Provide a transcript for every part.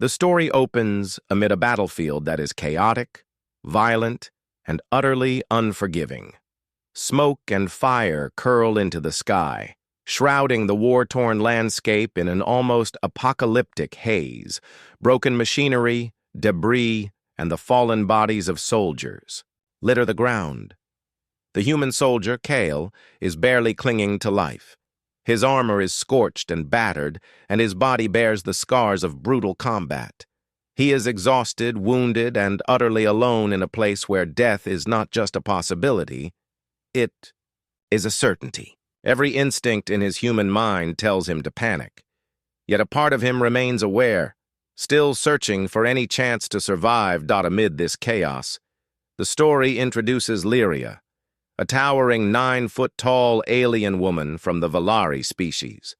The story opens amid a battlefield that is chaotic, violent, and utterly unforgiving. Smoke and fire curl into the sky, shrouding the war-torn landscape in an almost apocalyptic haze. Broken machinery, debris, and the fallen bodies of soldiers litter the ground. The human soldier, Kale, is barely clinging to life. His armor is scorched and battered, and his body bears the scars of brutal combat. He is exhausted, wounded, and utterly alone in a place where death is not just a possibility, it is a certainty. Every instinct in his human mind tells him to panic. Yet a part of him remains aware, still searching for any chance to survive. Amid this chaos, the story introduces Lyria, a towering 9-foot-tall alien woman from the Valari species.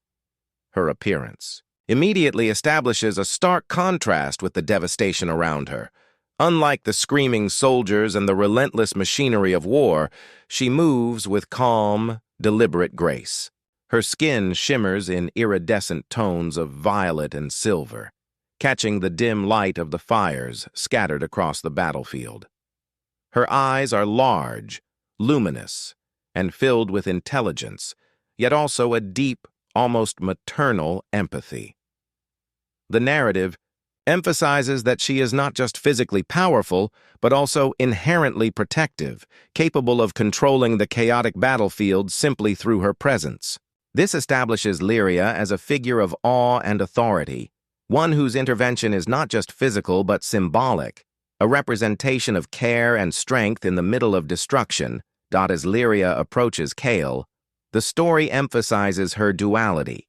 Her appearance immediately establishes a stark contrast with the devastation around her. Unlike the screaming soldiers and the relentless machinery of war, she moves with calm, deliberate grace. Her skin shimmers in iridescent tones of violet and silver, catching the dim light of the fires scattered across the battlefield. Her eyes are large, luminous, and filled with intelligence, yet also a deep, almost maternal empathy. The narrative emphasizes that she is not just physically powerful, but also inherently protective, capable of controlling the chaotic battlefield simply through her presence. This establishes Lyria as a figure of awe and authority, one whose intervention is not just physical but symbolic, a representation of care and strength in the middle of destruction. As Lyria approaches Kale, the story emphasizes her duality.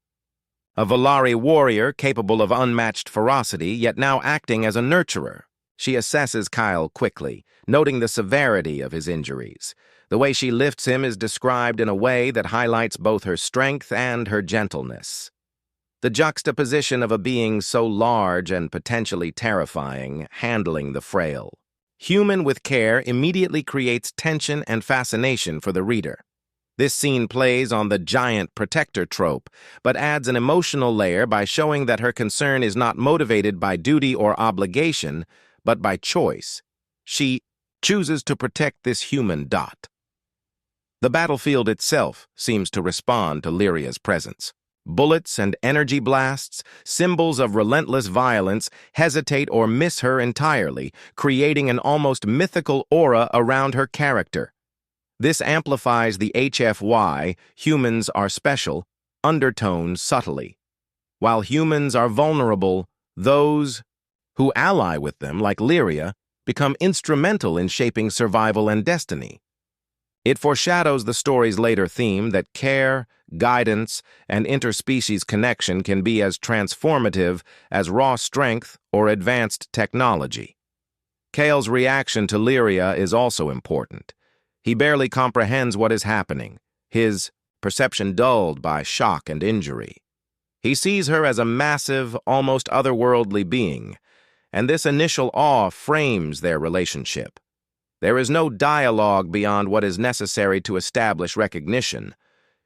A Valari warrior capable of unmatched ferocity, yet now acting as a nurturer. She assesses Kyle quickly, noting the severity of his injuries. The way she lifts him is described in a way that highlights both her strength and her gentleness. The juxtaposition of a being so large and potentially terrifying, handling the frail human with care immediately creates tension and fascination for the reader. This scene plays on the giant protector trope, but adds an emotional layer by showing that her concern is not motivated by duty or obligation, but by choice. She chooses to protect this human. The battlefield itself seems to respond to Lyria's presence. Bullets and energy blasts, symbols of relentless violence, hesitate or miss her entirely, creating an almost mythical aura around her character. This amplifies the HFY, humans are special, undertone subtly. While humans are vulnerable, those who ally with them, like Lyria, become instrumental in shaping survival and destiny. It foreshadows the story's later theme that care, guidance, and interspecies connection can be as transformative as raw strength or advanced technology. Kale's reaction to Lyria is also important. He barely comprehends what is happening, his perception dulled by shock and injury. He sees her as a massive, almost otherworldly being, and this initial awe frames their relationship. There is no dialogue beyond what is necessary to establish recognition,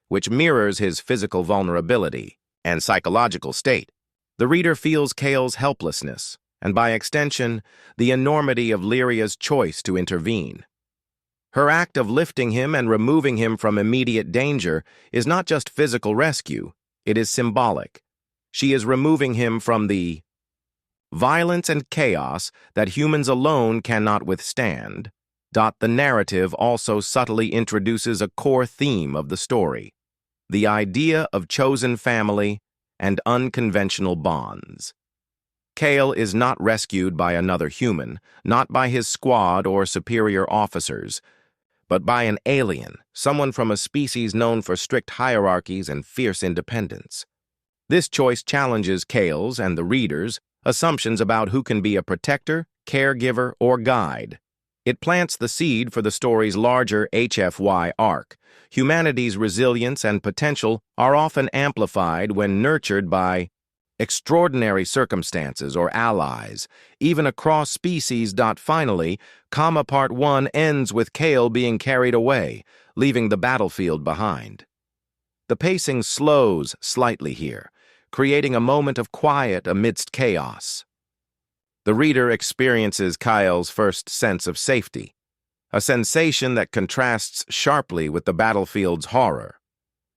which mirrors his physical vulnerability and psychological state. The reader feels Kale's helplessness, and by extension, the enormity of Lyria's choice to intervene. Her act of lifting him and removing him from immediate danger is not just physical rescue, it is symbolic. She is removing him from the violence and chaos that humans alone cannot withstand. The narrative also subtly introduces a core theme of the story: the idea of chosen family and unconventional bonds. Kale is not rescued by another human, not by his squad or superior officers, but by an alien, someone from a species known for strict hierarchies and fierce independence. This choice challenges Kale's and the reader's assumptions about who can be a protector, caregiver, or guide. It plants the seed for the story's larger HFY arc. Humanity's resilience and potential are often amplified when nurtured by extraordinary circumstances or allies, even across species. Finally, Part 1 ends with Kale being carried away, leaving the battlefield behind. The pacing slows slightly here, creating a moment of quiet amidst chaos. The reader experiences Kyle's first sense of safety, a sensation that contrasts sharply with the battlefield's horror.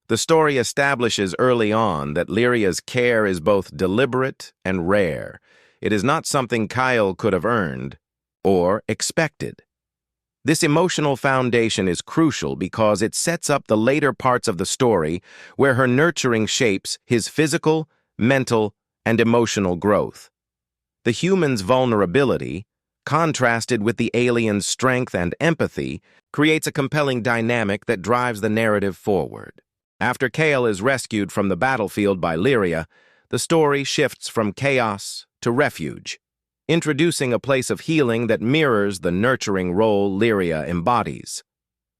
The story establishes early on that Lyria's care is both deliberate and rare. It is not something Kyle could have earned or expected. This emotional foundation is crucial because it sets up the later parts of the story where her nurturing shapes his physical, mental, and emotional growth. The human's vulnerability, contrasted with the alien's strength and empathy, creates a compelling dynamic that drives the narrative forward. After Kale is rescued from the battlefield by Lyria, the story shifts from chaos to refuge, introducing a place of healing that mirrors the nurturing role Lyria embodies.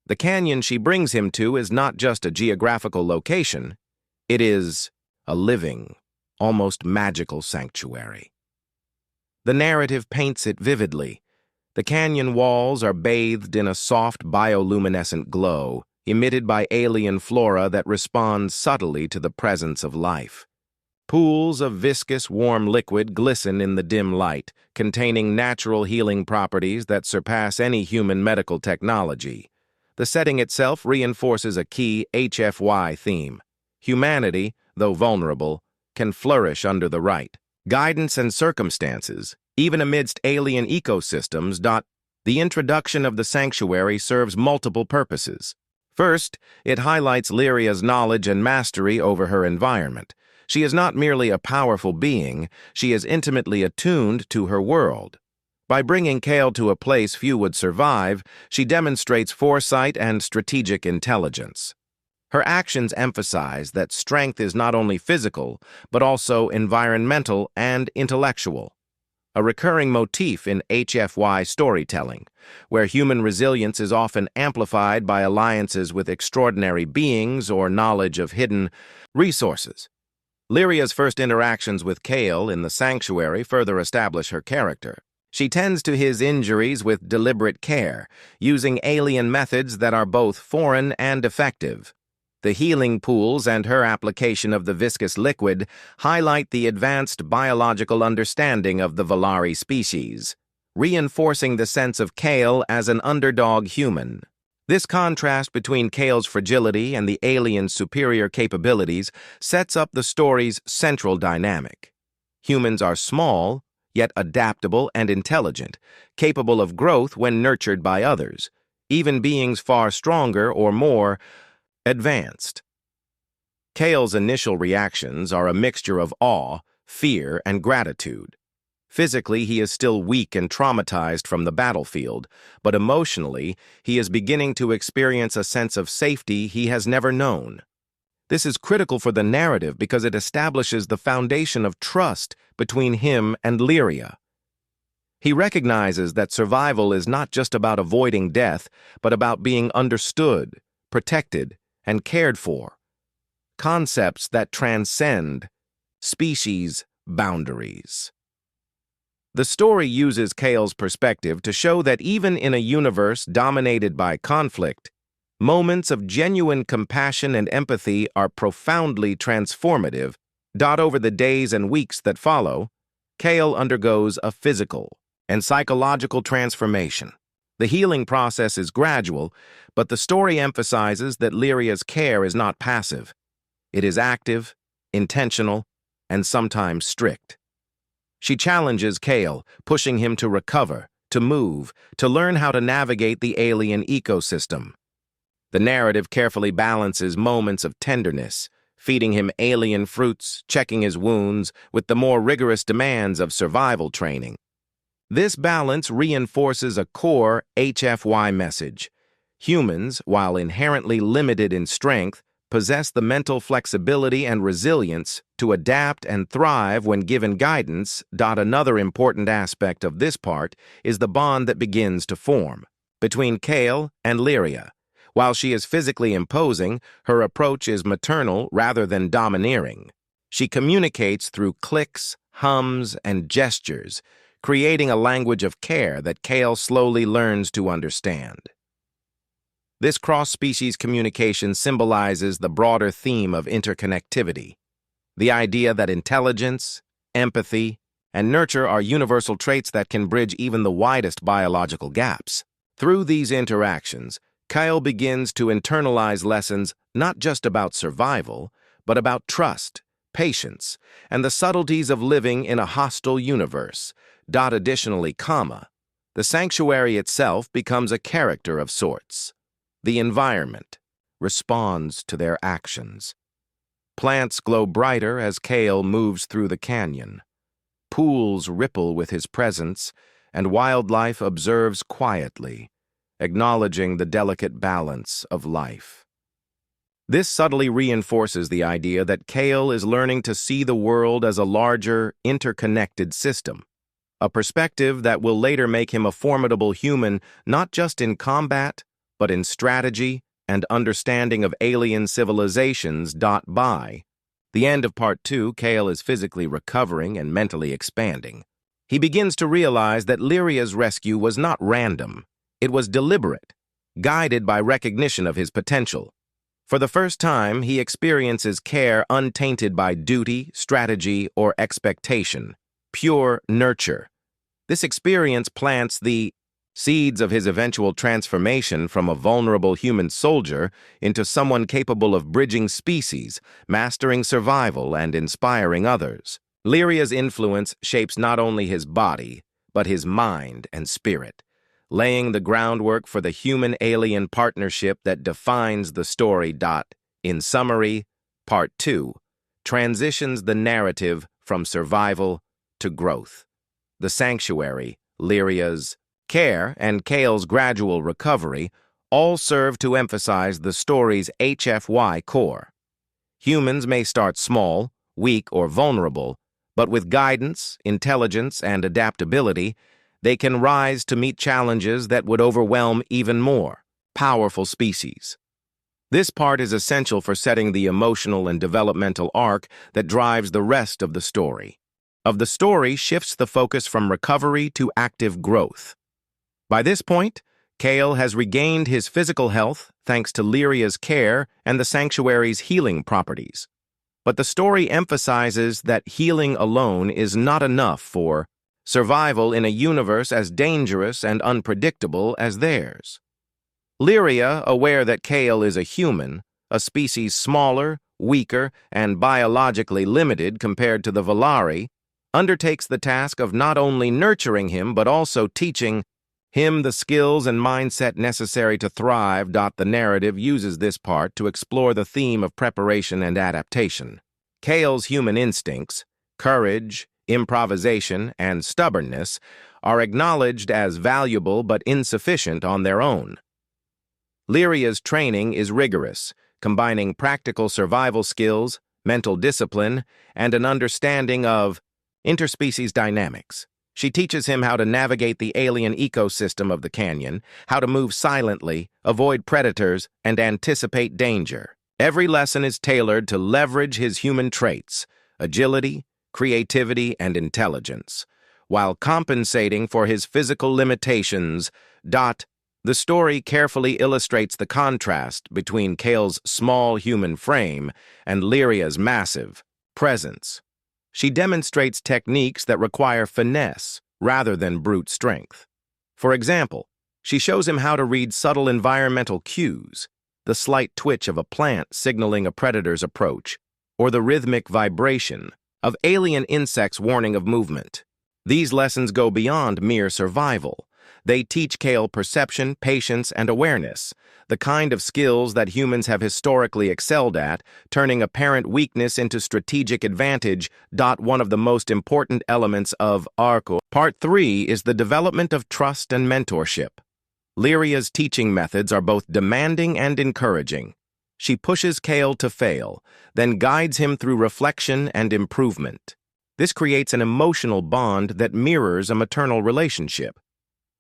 The canyon she brings him to is not just a geographical location, it is a living, almost magical sanctuary. The narrative paints it vividly. The canyon walls are bathed in a soft bioluminescent glow, emitted by alien flora that responds subtly to the presence of life. Pools of viscous, warm liquid glisten in the dim light, containing natural healing properties that surpass any human medical technology. The setting itself reinforces a key HFY theme. Humanity, though vulnerable, can flourish under the right guidance and circumstances, even amidst alien ecosystems. The introduction of the sanctuary serves multiple purposes. First, it highlights Lyria's knowledge and mastery over her environment. She is not merely a powerful being, she is intimately attuned to her world. By bringing Kale to a place few would survive, she demonstrates foresight and strategic intelligence. Her actions emphasize that strength is not only physical, but also environmental and intellectual. A recurring motif in HFY storytelling, where human resilience is often amplified by alliances with extraordinary beings or knowledge of hidden resources. Lyria's first interactions with Kale in the sanctuary further establish her character. She tends to his injuries with deliberate care, using alien methods that are both foreign and effective. The healing pools and her application of the viscous liquid highlight the advanced biological understanding of the Valari species, reinforcing the sense of Kale as an underdog human. This contrast between Kale's fragility and the alien's superior capabilities sets up the story's central dynamic. Humans are small, yet adaptable and intelligent, capable of growth when nurtured by others, even beings far stronger or more advanced. Kale's initial reactions are a mixture of awe, fear, and gratitude. Physically, he is still weak and traumatized from the battlefield, but emotionally, he is beginning to experience a sense of safety he has never known. This is critical for the narrative because it establishes the foundation of trust between him and Lyria. He recognizes that survival is not just about avoiding death, but about being understood, protected, and cared for. Concepts that transcend species boundaries. The story uses Kale's perspective to show that even in a universe dominated by conflict, moments of genuine compassion and empathy are profoundly transformative. Over the days and weeks that follow, Kale undergoes a physical and psychological transformation. The healing process is gradual, but the story emphasizes that Lyria's care is not passive. It is active, intentional, and sometimes strict. She challenges Kale, pushing him to recover, to move, to learn how to navigate the alien ecosystem. The narrative carefully balances moments of tenderness, feeding him alien fruits, checking his wounds, with the more rigorous demands of survival training. This balance reinforces a core HFY message. Humans, while inherently limited in strength, possess the mental flexibility and resilience to adapt and thrive when given guidance. Another important aspect of this part is the bond that begins to form between Kale and Lyria. While she is physically imposing, her approach is maternal rather than domineering. She communicates through clicks, hums, and gestures, creating a language of care that Kale slowly learns to understand. This cross-species communication symbolizes the broader theme of interconnectivity, the idea that intelligence, empathy, and nurture are universal traits that can bridge even the widest biological gaps. Through these interactions, Kyle begins to internalize lessons not just about survival, but about trust, patience, and the subtleties of living in a hostile universe. Additionally, the sanctuary itself becomes a character of sorts. The environment responds to their actions. Plants glow brighter as Kale moves through the canyon. Pools ripple with his presence, and wildlife observes quietly, acknowledging the delicate balance of life. This subtly reinforces the idea that Kale is learning to see the world as a larger, interconnected system, a perspective that will later make him a formidable human not just in combat, but in strategy and understanding of alien civilizations. By the end of Part 2, Kale is physically recovering and mentally expanding. He begins to realize that Lyria's rescue was not random. It was deliberate, guided by recognition of his potential. For the first time, he experiences care untainted by duty, strategy, or expectation, pure nurture. This experience plants the seeds of his eventual transformation from a vulnerable human soldier into someone capable of bridging species, mastering survival, and inspiring others. Lyria's influence shapes not only his body, but his mind and spirit, laying the groundwork for the human-alien partnership that defines the story. In summary, Part 2 transitions the narrative from survival to growth. The sanctuary, Lyria's care, and Kale's gradual recovery all serve to emphasize the story's HFY core. Humans may start small, weak, or vulnerable, but with guidance, intelligence, and adaptability, they can rise to meet challenges that would overwhelm even more powerful species. This part is essential for setting the emotional and developmental arc that drives the rest of the story. The story shifts the focus from recovery to active growth. By this point, Kale has regained his physical health thanks to Lyria's care and the sanctuary's healing properties. But the story emphasizes that healing alone is not enough for survival in a universe as dangerous and unpredictable as theirs. Lyria, aware that Kale is a human, a species smaller, weaker, and biologically limited compared to the Valari, undertakes the task of not only nurturing him but also teaching him the skills and mindset necessary to thrive. The narrative uses this part to explore the theme of preparation and adaptation. Kale's human instincts, courage, improvisation, and stubbornness are acknowledged as valuable but insufficient on their own. Lyria's training is rigorous, combining practical survival skills, mental discipline, and an understanding of interspecies dynamics. She teaches him how to navigate the alien ecosystem of the canyon, how to move silently, avoid predators, and anticipate danger. Every lesson is tailored to leverage his human traits, agility, creativity, and intelligence, while compensating for his physical limitations. The story carefully illustrates the contrast between Kale's small human frame and Lyria's massive presence. She demonstrates techniques that require finesse rather than brute strength. For example, she shows him how to read subtle environmental cues, the slight twitch of a plant signaling a predator's approach, or the rhythmic vibration of alien insects warning of movement. These lessons go beyond mere survival. They teach Kale perception, patience, and awareness, the kind of skills that humans have historically excelled at, turning apparent weakness into strategic advantage. One of the most important elements of Arco. Part 3 is the development of trust and mentorship. Lyria's teaching methods are both demanding and encouraging. She pushes Kale to fail, then guides him through reflection and improvement. This creates an emotional bond that mirrors a maternal relationship,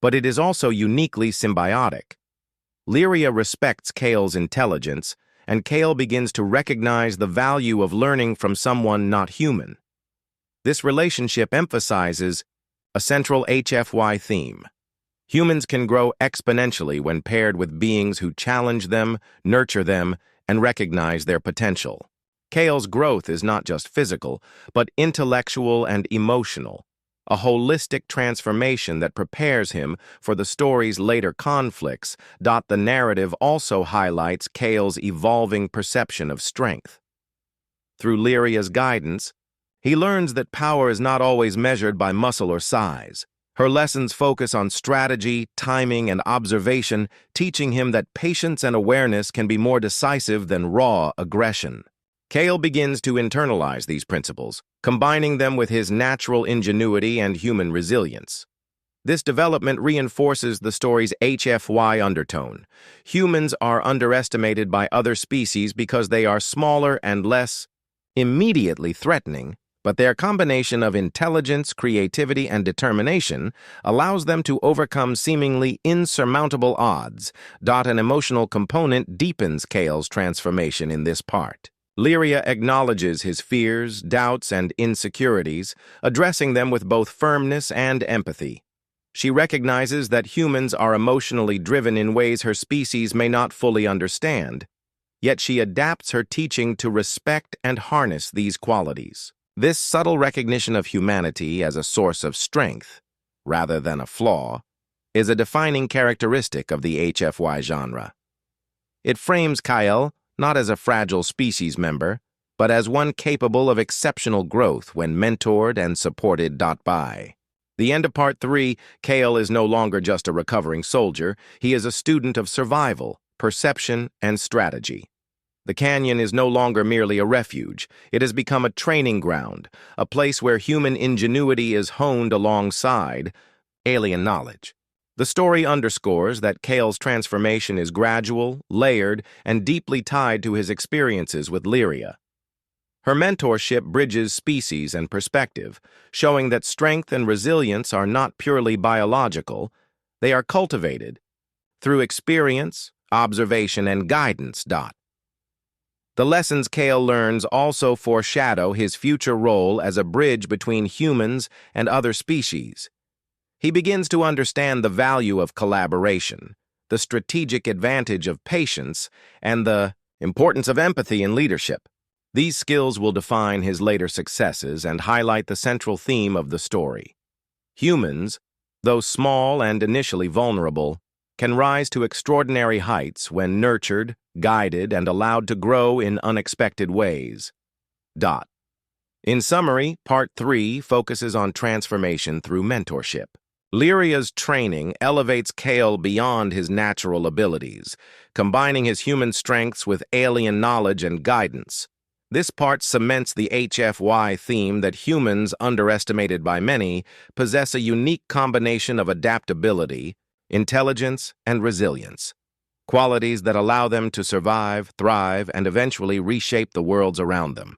but it is also uniquely symbiotic. Lyria respects Kale's intelligence, and Kale begins to recognize the value of learning from someone not human. This relationship emphasizes a central HFY theme. Humans can grow exponentially when paired with beings who challenge them, nurture them, and recognize their potential. Kale's growth is not just physical, but intellectual and emotional. a holistic transformation that prepares him for the story's later conflicts. The narrative also highlights Kale's evolving perception of strength. Through Lyria's guidance, he learns that power is not always measured by muscle or size. Her lessons focus on strategy, timing, and observation, teaching him that patience and awareness can be more decisive than raw aggression. Kale begins to internalize these principles, combining them with his natural ingenuity and human resilience. This development reinforces the story's HFY undertone. Humans are underestimated by other species because they are smaller and less immediately threatening, but their combination of intelligence, creativity, and determination allows them to overcome seemingly insurmountable odds. An emotional component deepens Kale's transformation in this part. Lyria acknowledges his fears, doubts, and insecurities, addressing them with both firmness and empathy. She recognizes that humans are emotionally driven in ways her species may not fully understand, yet she adapts her teaching to respect and harness these qualities. This subtle recognition of humanity as a source of strength, rather than a flaw, is a defining characteristic of the HFY genre. It frames Kale not as a fragile species member, but as one capable of exceptional growth when mentored and supported. By the end of Part 3, Kale is no longer just a recovering soldier, he is a student of survival, perception, and strategy. The canyon is no longer merely a refuge. It has become a training ground, a place where human ingenuity is honed alongside alien knowledge. The story underscores that Kale's transformation is gradual, layered, and deeply tied to his experiences with Lyria. Her mentorship bridges species and perspective, showing that strength and resilience are not purely biological, they are cultivated through experience, observation, and guidance. The lessons Kale learns also foreshadow his future role as a bridge between humans and other species. He begins to understand the value of collaboration, the strategic advantage of patience, and the importance of empathy in leadership. These skills will define his later successes and highlight the central theme of the story. Humans, though small and initially vulnerable, can rise to extraordinary heights when nurtured, guided, and allowed to grow in unexpected ways. In summary, Part 3 focuses on transformation through mentorship. Lyria's training elevates Kale beyond his natural abilities, combining his human strengths with alien knowledge and guidance. This part cements the HFY theme that humans, underestimated by many, possess a unique combination of adaptability, intelligence, and resilience, qualities that allow them to survive, thrive, and eventually reshape the worlds around them.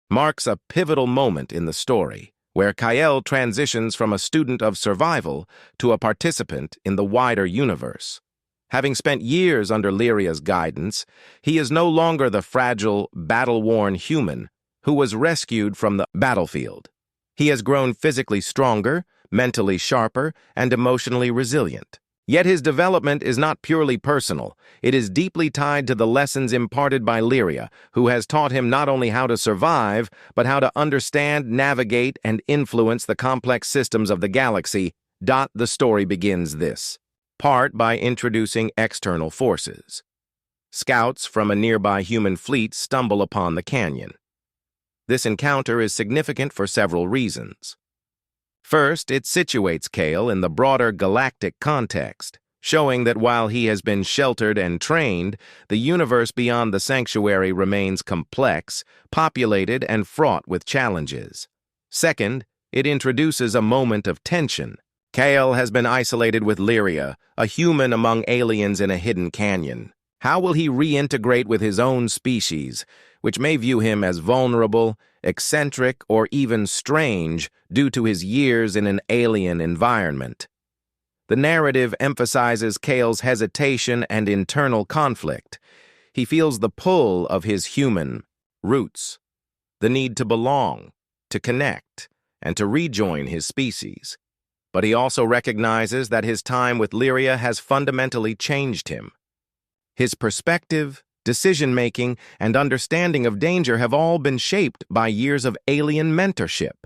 Marks a pivotal moment in the story, where Kale transitions from a student of survival to a participant in the wider universe. Having spent years under Lyria's guidance, he is no longer the fragile, battle-worn human who was rescued from the battlefield. He has grown physically stronger, mentally sharper, and emotionally resilient. Yet his development is not purely personal. It is deeply tied to the lessons imparted by Lyria, who has taught him not only how to survive, but how to understand, navigate, and influence the complex systems of the galaxy. The story begins this part by introducing external forces. Scouts from a nearby human fleet stumble upon the canyon. This encounter is significant for several reasons. First, it situates Kale in the broader galactic context, showing that while he has been sheltered and trained, the universe beyond the sanctuary remains complex, populated, and fraught with challenges. Second, it introduces a moment of tension. Kale has been isolated with Lyria, a human among aliens in a hidden canyon. How will he reintegrate with his own species, which may view him as vulnerable, eccentric, or even strange due to his years in an alien environment? The narrative emphasizes Kale's hesitation and internal conflict. He feels the pull of his human roots, the need to belong, to connect, and to rejoin his species. But he also recognizes that his time with Lyria has fundamentally changed him. His perspective, decision-making, and understanding of danger have all been shaped by years of alien mentorship.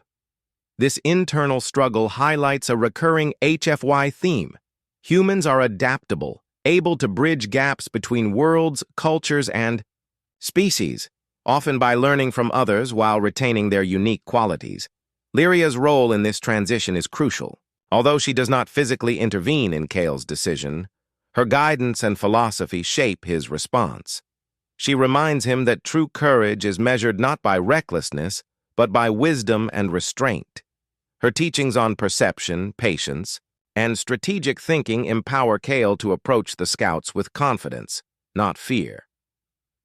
This internal struggle highlights a recurring HFY theme. Humans are adaptable, able to bridge gaps between worlds, cultures, and species, often by learning from others while retaining their unique qualities. Lyria's role in this transition is crucial. Although she does not physically intervene in Kale's decision, her guidance and philosophy shape his response. She reminds him that true courage is measured not by recklessness, but by wisdom and restraint. Her teachings on perception, patience, and strategic thinking empower Kale to approach the scouts with confidence, not fear.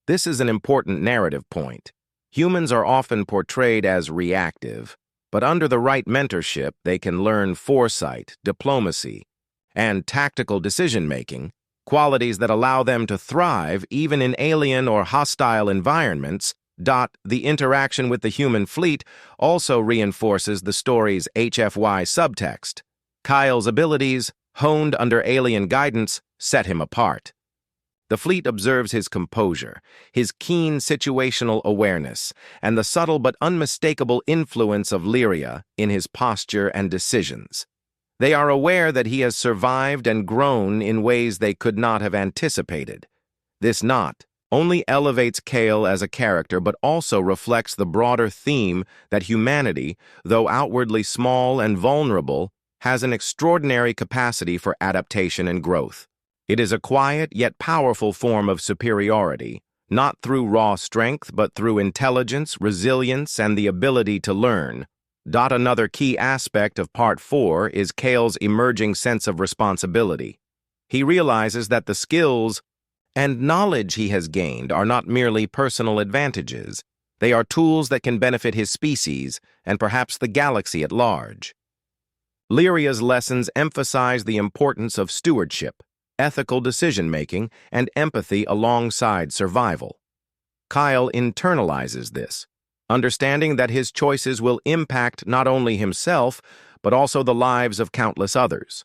This is an important narrative point. Humans are often portrayed as reactive, but under the right mentorship, they can learn foresight, diplomacy, and tactical decision-making, qualities that allow them to thrive even in alien or hostile environments. The interaction with the human fleet also reinforces the story's HFY subtext. Kyle's abilities, honed under alien guidance, set him apart. The fleet observes his composure, his keen situational awareness, and the subtle but unmistakable influence of Lyria in his posture and decisions. They are aware that he has survived and grown in ways they could not have anticipated. This not only elevates Kale as a character but also reflects the broader theme that humanity, though outwardly small and vulnerable, has an extraordinary capacity for adaptation and growth. It is a quiet yet powerful form of superiority, not through raw strength but through intelligence, resilience, and the ability to learn. Another key aspect of Part 4 is Kale's emerging sense of responsibility. He realizes that the skills and knowledge he has gained are not merely personal advantages. They are tools that can benefit his species and perhaps the galaxy at large. Lyria's lessons emphasize the importance of stewardship, ethical decision-making, and empathy alongside survival. Kyle internalizes this, understanding that his choices will impact not only himself, but also the lives of countless others.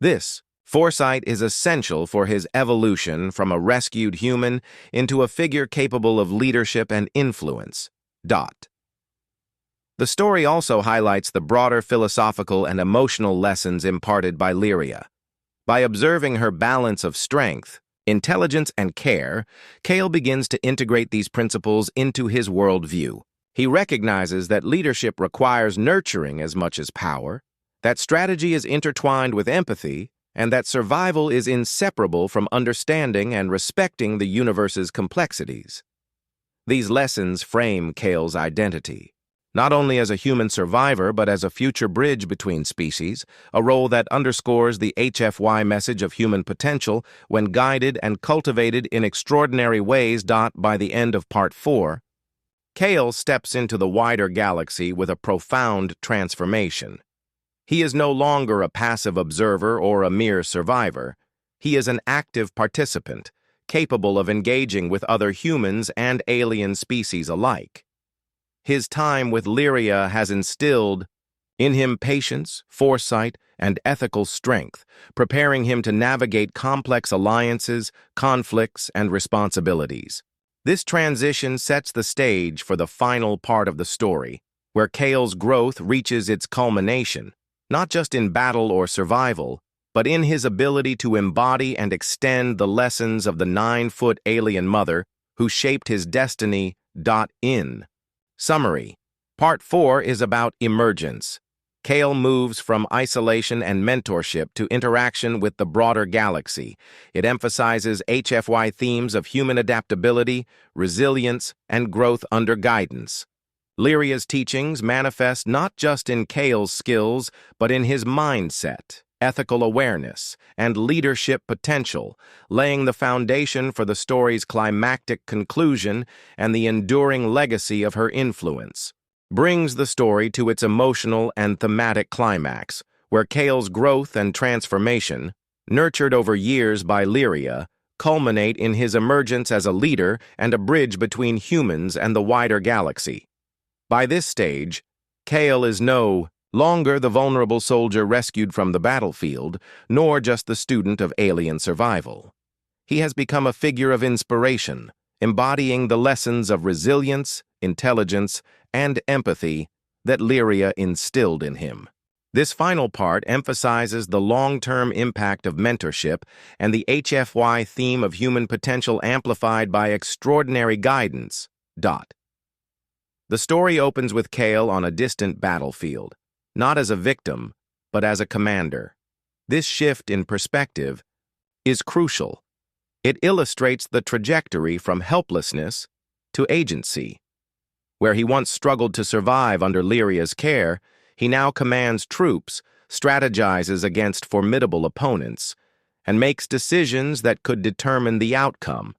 This foresight is essential for his evolution from a rescued human into a figure capable of leadership and influence. The story also highlights the broader philosophical and emotional lessons imparted by Lyria. By observing her balance of strength, intelligence, and care, Kale begins to integrate these principles into his worldview. He recognizes that leadership requires nurturing as much as power, that strategy is intertwined with empathy, and that survival is inseparable from understanding and respecting the universe's complexities. These lessons frame Kale's identity, not only as a human survivor but as a future bridge between species, a role that underscores the HFY message of human potential when guided and cultivated in extraordinary ways. By the end of Part 4, Kale steps into the wider galaxy with a profound transformation. He is no longer a passive observer or a mere survivor. He is an active participant, capable of engaging with other humans and alien species alike. His time with Lyria has instilled in him patience, foresight, and ethical strength, preparing him to navigate complex alliances, conflicts, and responsibilities. This transition sets the stage for the final part of the story, where Kale's growth reaches its culmination, not just in battle or survival, but in his ability to embody and extend the lessons of the 9-foot alien mother who shaped his destiny. In summary, Part 4 is about emergence. Kale moves from isolation and mentorship to interaction with the broader galaxy. It emphasizes HFY themes of human adaptability, resilience, and growth under guidance. Lyria's teachings manifest not just in Kale's skills, but in his mindset, ethical awareness, and leadership potential, laying the foundation for the story's climactic conclusion and the enduring legacy of her influence. Brings the story to its emotional and thematic climax, where Kale's growth and transformation, nurtured over years by Lyria, culminate in his emergence as a leader and a bridge between humans and the wider galaxy. By this stage, Kale is no longer the vulnerable soldier rescued from the battlefield, nor just the student of alien survival. He has become a figure of inspiration, embodying the lessons of resilience, intelligence, and empathy that Lyria instilled in him. This final part emphasizes the long-term impact of mentorship and the HFY theme of human potential amplified by extraordinary guidance. The story opens with Kale on a distant battlefield, not as a victim, but as a commander. This shift in perspective is crucial. It illustrates the trajectory from helplessness to agency. Where he once struggled to survive under Lyria's care, he now commands troops, strategizes against formidable opponents, and makes decisions that could determine the outcome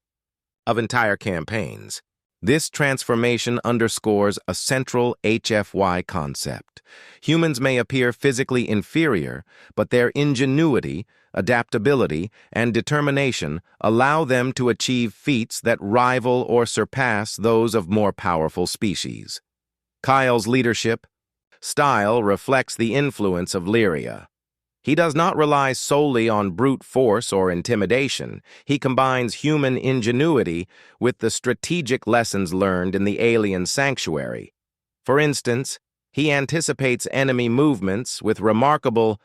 of entire campaigns. This transformation underscores a central HFY concept. Humans may appear physically inferior, but their ingenuity, adaptability, and determination allow them to achieve feats that rival or surpass those of more powerful species. Kyle's leadership style reflects the influence of Lyria. He does not rely solely on brute force or intimidation. He combines human ingenuity with the strategic lessons learned in the alien sanctuary. For instance, he anticipates enemy movements with remarkable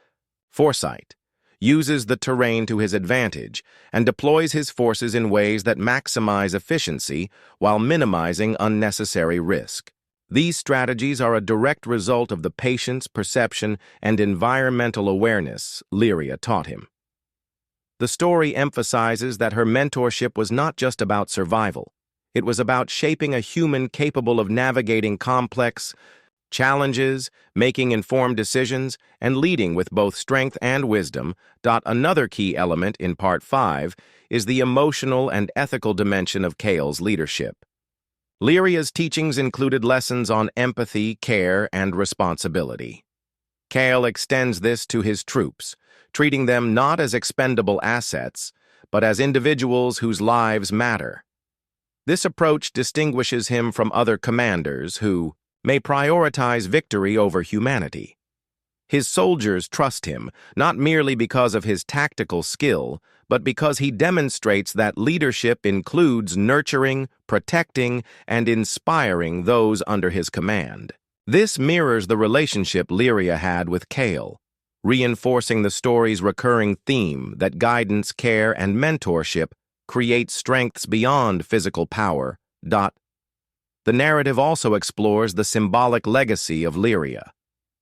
foresight, uses the terrain to his advantage, and deploys his forces in ways that maximize efficiency while minimizing unnecessary risk. These strategies are a direct result of the patience, perception, and environmental awareness Lyria taught him. The story emphasizes that her mentorship was not just about survival. It was about shaping a human capable of navigating complex challenges, making informed decisions, and leading with both strength and wisdom. Another key element in Part 5 is the emotional and ethical dimension of Kale's leadership. Lyria's teachings included lessons on empathy, care, and responsibility. Kale extends this to his troops, treating them not as expendable assets, but as individuals whose lives matter. This approach distinguishes him from other commanders who may prioritize victory over humanity. His soldiers trust him, not merely because of his tactical skill, but because he demonstrates that leadership includes nurturing, protecting, and inspiring those under his command. This mirrors the relationship Lyria had with Kale, reinforcing the story's recurring theme that guidance, care, and mentorship create strengths beyond physical power. The narrative also explores the symbolic legacy of Lyria.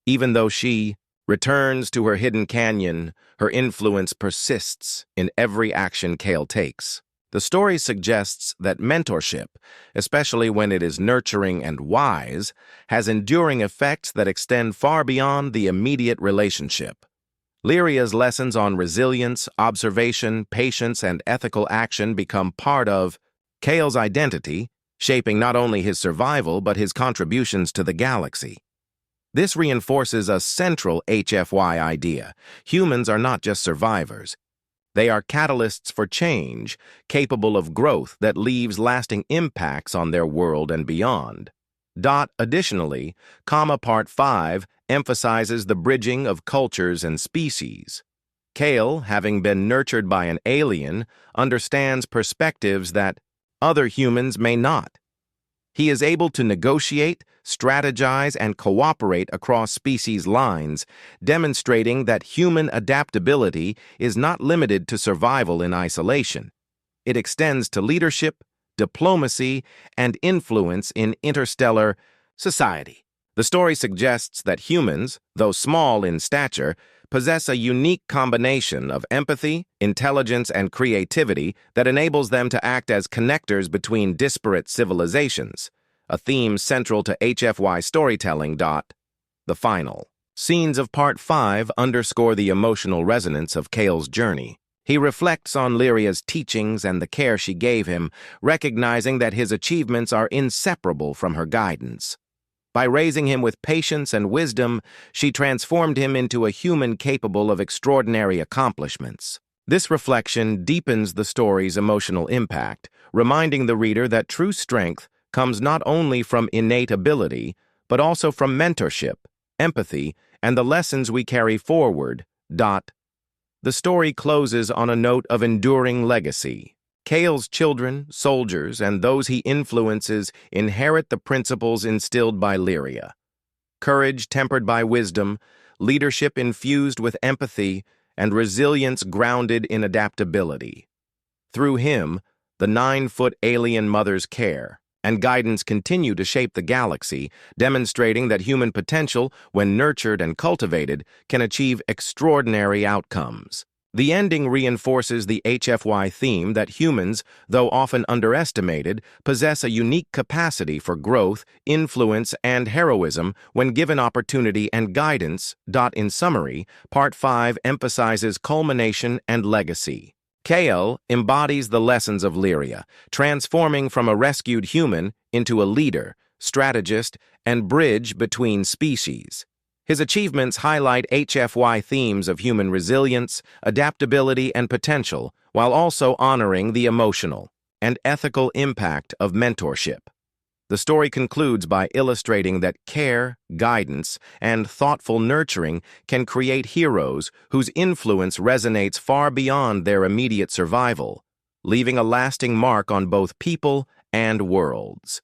Even though she returns to her hidden canyon, her influence persists in every action Kale takes. The story suggests that mentorship, especially when it is nurturing and wise, has enduring effects that extend far beyond the immediate relationship. Lyria's lessons on resilience, observation, patience, and ethical action become part of Kale's identity, shaping not only his survival but his contributions to the galaxy. This reinforces a central HFY idea. Humans are not just survivors. They are catalysts for change, capable of growth that leaves lasting impacts on their world and beyond. Additionally, Part 5 emphasizes the bridging of cultures and species. Kale, having been nurtured by an alien, understands perspectives that other humans may not. He is able to negotiate, strategize, and cooperate across species lines, demonstrating that human adaptability is not limited to survival in isolation. It extends to leadership, diplomacy, and influence in interstellar society. The story suggests that humans, though small in stature, possess a unique combination of empathy, intelligence, and creativity that enables them to act as connectors between disparate civilizations, a theme central to HFY storytelling. The final scenes of Part 5 underscore the emotional resonance of Kale's journey. He reflects on Lyria's teachings and the care she gave him, recognizing that his achievements are inseparable from her guidance. By raising him with patience and wisdom, she transformed him into a human capable of extraordinary accomplishments. This reflection deepens the story's emotional impact, reminding the reader that true strength comes not only from innate ability, but also from mentorship, empathy, and the lessons we carry forward. The story closes on a note of enduring legacy. Kale's children, soldiers, and those he influences inherit the principles instilled by Lyria. courage tempered by wisdom, leadership infused with empathy, and resilience grounded in adaptability. Through him, the 9-foot alien mother's care and guidance continue to shape the galaxy, demonstrating that human potential, when nurtured and cultivated, can achieve extraordinary outcomes. The ending reinforces the HFY theme that humans, though often underestimated, possess a unique capacity for growth, influence, and heroism when given opportunity and guidance. In summary, Part 5 emphasizes culmination and legacy. Kale embodies the lessons of Lyria, transforming from a rescued human into a leader, strategist, and bridge between species. His achievements highlight HFY themes of human resilience, adaptability, and potential, while also honoring the emotional and ethical impact of mentorship. The story concludes by illustrating that care, guidance, and thoughtful nurturing can create heroes whose influence resonates far beyond their immediate survival, leaving a lasting mark on both people and worlds.